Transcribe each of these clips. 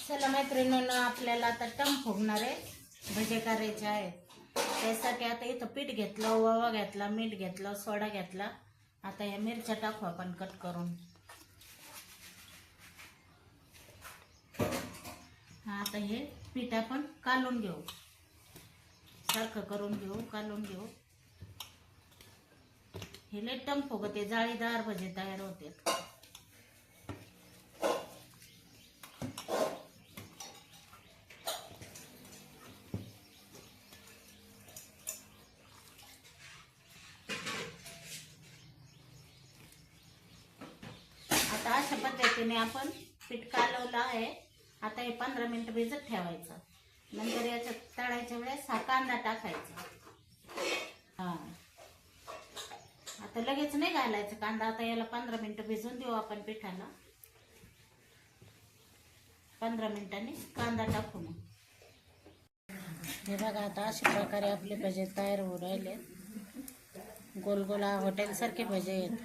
चला मैत्रिणींनो, आपल्याला आता टम फुगणार आहे, भजे करायचे आहेत. त्यासाठी आता इथं पीठ घेतलं, ओवा घेतला, मीठ घेतलं, सोडा घेतला. आता या मिरच्या टाकू आपण कट करून. आता हे पीठ आपण कालून घेऊ, सारखं करून घेऊ, कालून घेऊ. हे लय टम फुगते, जाळीदार भजे तयार होते. आता अशा पद्धतीने आपण पीठ कालवलं आहे. आता हे 15 मिनिट भिजत ठेवायचं. नंतर याच्यात तळायच्या वेळेस हा कांदा टाकायचा. आता लगेच नाही घालायचं कांदा. आता याला 15 मिनिट भिजून देऊ आपण पिठाला. 15 मिनिटांनी कांदा टाकू. मग हे बघा, आता अशा प्रकारे आपले भजे तयार होऊ राहिले. गोल गोल हॉटेल सारखे भजे आहेत.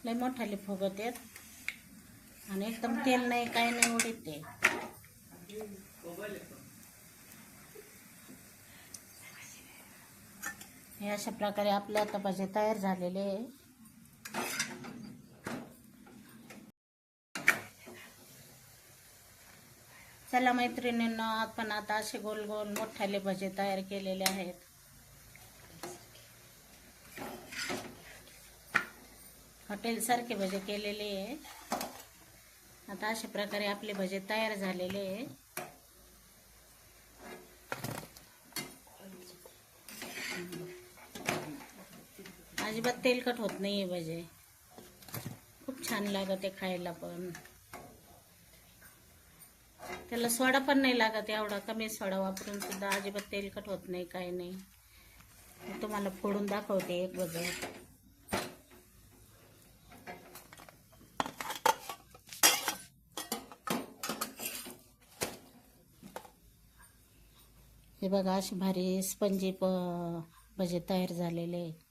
लय मोठाले फुगत आहेत आणि एकदम तेल नाही, काही नाही उडीत ते. हे अशा प्रकारे आपले आता भजे तयार झालेले आहे. चला मैत्रिणींनो, आपण आता असे गोल गोल मोठाले भजे तयार केलेले आहेत. हॉटेल सारखे भजे केलेले आहे. आता अशा प्रकारे आपले भजे तयार झालेले आहे. अजिबात तेलकट होत नाहीये भजे. खूप छान लागत आहे खायला पण. त्याला सोडा पण नाही लागत एवढा. कमी सोडा वापरून सुद्धा अजिबात तेलकट होत नाही, काही नाही. मी तुम्हाला फोडून दाखवते एक भजे. हे बघा, असे भारी स्पंजी भजे तयार झालेले.